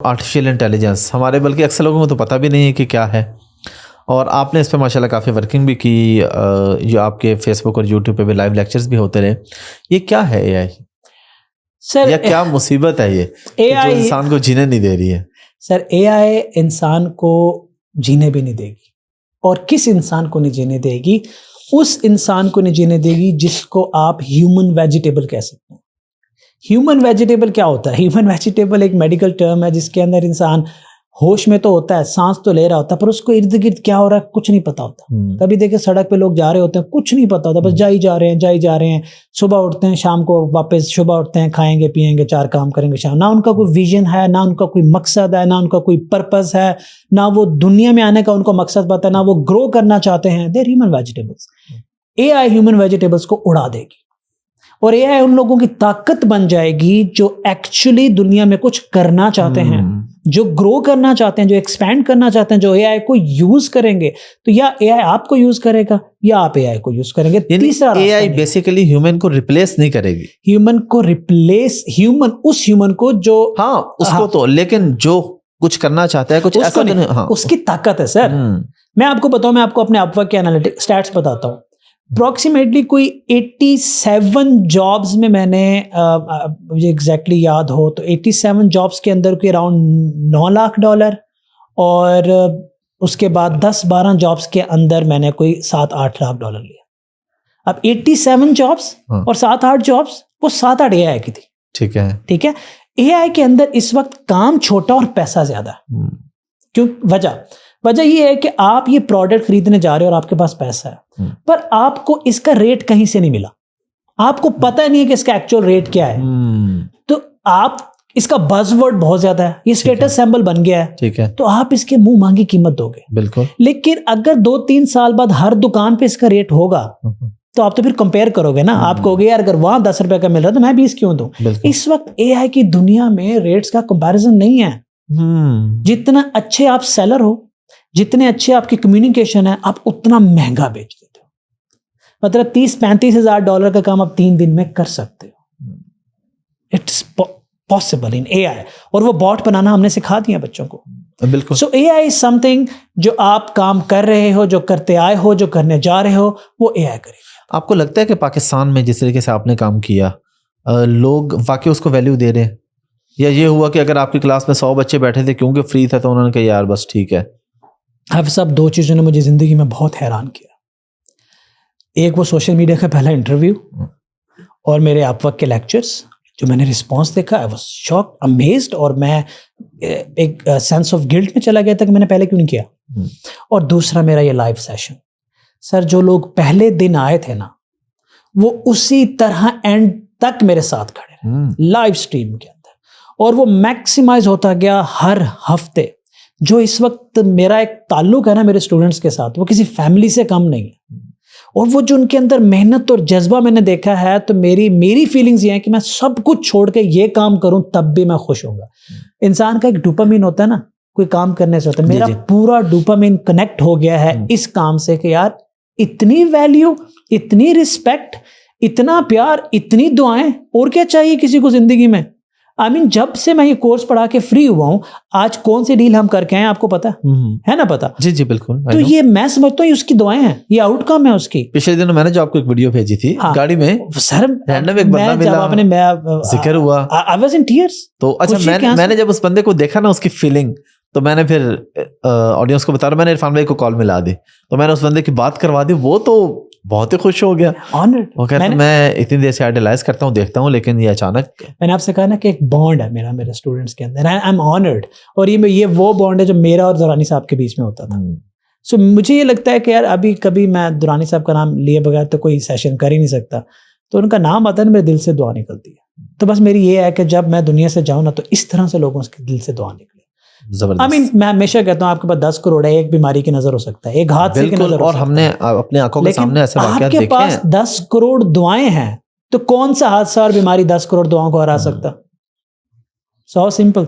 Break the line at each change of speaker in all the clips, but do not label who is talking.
Artificial intelligence हमारे बल्कि अक्सर लोगों को तो पता भी नहीं है कि क्या है, और आपने इस पे माशाल्लाह काफ़ी वर्किंग भी की। जो आपके फेसबुक और यूट्यूब पे भी लाइव लेक्चर्स भी होते रहे। ये क्या है एआई
सर?
या क्या मुसीबत है ये
एआई
जो इंसान को जीने नहीं दे रही है?
सर, एआई इंसान को जीने भी नहीं देगी, और किस इंसान को नहीं जीने देगी? उस इंसान को नहीं जीने देगी जिसको आप ह्यूमन वेजिटेबल कह सकते हैं। ह्यूमन वेजिटेबल क्या होता है? ह्यूमन वेजिटेबल एक मेडिकल टर्म है जिसके अंदर इंसान होश में तो होता है, सांस तो ले रहा होता है, पर उसको इर्द गिर्द क्या हो रहा है कुछ नहीं पता होता। कभी देखे सड़क पे लोग जा रहे होते हैं, कुछ नहीं पता होता, बस जाई जा रहे हैं। सुबह उठते हैं, शाम को वापस सुबह उठते हैं, खाएंगे पिएंगे, 4 काम करेंगे शाम। ना उनका कोई विजन है, ना उनका कोई मकसद है, ना उनका कोई पर्पस है, ना वो दुनिया में आने का उनको मकसद पता है, ना वो ग्रो करना चाहते हैं। They're human vegetables. AI human vegetables को उड़ा देगी, और एआई उन लोगों की ताकत बन जाएगी जो एक्चुअली दुनिया में कुछ करना चाहते हैं, जो ग्रो करना चाहते हैं, जो एक्सपैंड करना चाहते हैं, जो एआई को यूज करेंगे। तो या एआई आपको यूज करेगा या आप एआई को यूज करेंगे। तीसरा
एआई बेसिकली ह्यूमन को रिप्लेस नहीं करेगी।
ह्यूमन को रिप्लेस, उस ह्यूमन को जो
उसको तो, लेकिन जो कुछ करना चाहता है कुछ ऐसा नहीं,
उसकी ताकत है सर। मैं आपको बताऊं, मैं आपको अपने अपवर्क के एनालिटिक स्टैट्स बताता हूं। अप्रोक्सीमेटली कोई 87 जॉब्स में मैंने, मुझे एग्जैक्टली याद हो तो 87 जॉब्स के अंदर कोई अराउंड $9 लाख, और उसके बाद 10-12 जॉब्स के अंदर मैंने कोई $7-8 लाख लिया। अब 87 जॉब्स और 7-8 जॉब्स, वो 7-8 एआई की थी। ठीक है। एआई के अंदर इस वक्त काम छोटा और पैसा ज्यादा है। क्यों? वजह ये है कि आप ये प्रोडक्ट खरीदने जा रहे हो और आपके पास पैसा है, पर आपको इसका रेट कहीं से नहीं मिला, आपको पता नहीं है कि इसका एक्चुअल रेट क्या है। तो आप, इसका बज़वर्ड बहुत ज्यादा है, ये स्टेटस सिंबल बन गया है।
ठीक है।
तो आप इसके मुंह मांगी कीमत दोगे।
बिल्कुल।
लेकिन अगर 2-3 साल बाद हर दुकान पे इसका रेट होगा, तो आप तो फिर कंपेयर करोगे ना। आप कहोगे यार अगर वहां $10 का मिल रहा है तो मैं 20 क्यों दूं? इस वक्त एआई की दुनिया में रेट्स का कंपैरिजन नहीं है। जितना अच्छे आप सेलर हो, जितने अच्छे आपकी कम्युनिकेशन है, आप उतना महंगा बेच देते हो। मतलब $30-35 हजार का काम आप 3 दिन में कर सकते हो। इट्स पॉसिबल इन एआई, और वो बॉट बनाना हमने सिखा दिया बच्चों को।
बिल्कुल।
सो एआई इज समथिंग जो आप काम कर रहे हो, जो करते आए हो, जो करने जा रहे हो, वो एआई करेगा।
आपको लगता है कि पाकिस्तान में जिस तरीके से आपने काम किया, लोग वाकई उसको वैल्यू दे रहे हैं, या ये हुआ कि अगर आपकी क्लास में 100 बच्चे बैठे थे क्योंकि फ्री था तो उन्होंने कहा यार बस ठीक है?
अब सब 2 चीज़ों ने मुझे ज़िंदगी में बहुत हैरान किया। एक वो सोशल मीडिया का पहला इंटरव्यू, और मेरे अपवर्क के लेक्चर्स जो मैंने रिस्पांस देखा, आई वाज शॉक्ड, अमेज्ड, और मैं एक सेंस ऑफ गिल्ट में चला गया था कि मैंने पहले क्यों नहीं किया। और दूसरा मेरा ये लाइव सेशन, सर जो लोग पहले दिन आए थे ना, वो उसी तरह एंड तक मेरे साथ खड़े रहे लाइव स्ट्रीम के अंदर, और वो मैक्सिमाइज होता गया हर हफ्ते। जो इस वक्त मेरा एक ताल्लुक है ना मेरे स्टूडेंट्स के साथ, वो किसी फैमिली से कम नहीं है। और वो जो उनके अंदर मेहनत और जज्बा मैंने देखा है, तो मेरी फीलिंग्स ये हैं कि मैं सब कुछ छोड़ के ये काम करूं तब भी मैं खुश होऊंगा। इंसान का एक डोपामिन होता है ना, कोई काम करने से होता है। मेरा पूरा डोपामिन कनेक्ट हो गया है इस काम से कि यार इतनी वैल्यू, इतनी रिस्पेक्ट, इतना प्यार, इतनी दुआएं, और क्या चाहिए किसी को जिंदगी में। I mean, जब से मैं ये कोर्स पढ़ा के फ्री हुआ हूं, आज कौन सी डील हम करके आए आपको पता है ना? पता?
जी बिल्कुल।
तो ये मैं समझता हूँ उसकी दुआएं हैं, ये आउटकम है उसकी।
पिछले दिनों मैंने जो आपको एक वीडियो भेजी थी, गाड़ी में
सर
रैंडम एक बंदा मिला, जिक्र हुआ,
I was in tears।
तो अच्छा मैंने जब उस बंदे को देखा ना, उसकी फीलिंग, तो मैंने फिर ऑडियंस को बता रहा, मैंने इरफान भाई को कॉल मिला दी, तो मैंने उस बंदे की बात करवा दी। वो तो बहुत ही खुश हो गया। वो कहता मैं इतनी देर से आइडलाइज करता हूँ, देखता हूँ, लेकिन ये अचानक। मैंने
आपसे कहा ना कि एक बॉन्ड है मेरे स्टूडेंट्स के अंदर, आई एम ऑनर्ड, और ये वो बॉन्ड है जो मेरा और दुरानी साहब के बीच में होता था। सो मुझे ये लगता है कि यार अभी कभी मैं दुरानी साहब का नाम लिए बगैर तो कोई सेशन कर ही नहीं सकता, तो उनका नाम आता है ना, मेरे दिल से दुआ निकलती है। तो बस मेरी ये है कि जब मैं दुनिया से जाऊँ ना, तो इस तरह से लोगों के दिल से दुआ निकले। मैं हमेशा कहता हूँ आपके पास 10 करोड़ है, एक बीमारी की नजर हो सकता है, एक हादसे की नजर हो सकता है,
और हमने अपने आंखों के सामने ऐसे वाकयात देखे हैं।
आपके पास 10 करोड़ दुआएं हैं, तो कौन सा हादसा और बीमारी 10 करोड़ दुआओं को हरा सकता? So simple.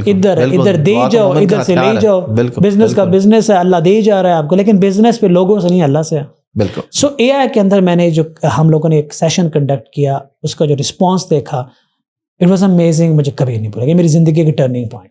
इधर दे जाओ, इधर से ले जाओ। बिजनेस का बिजनेस है, अल्लाह दे जा रहा है आपको, लेकिन बिजनेस पे लोगों से नहीं, अल्लाह से है।
बिल्कुल।
सो एआई के अंदर मैंने जो हम लोगों ने एक सेशन कंडक्ट किया, उसका जो रिस्पॉन्स देखा, इट वॉज अमेजिंग। मुझे कभी नहीं भूलेगा, मेरी जिंदगी की टर्निंग पॉइंट।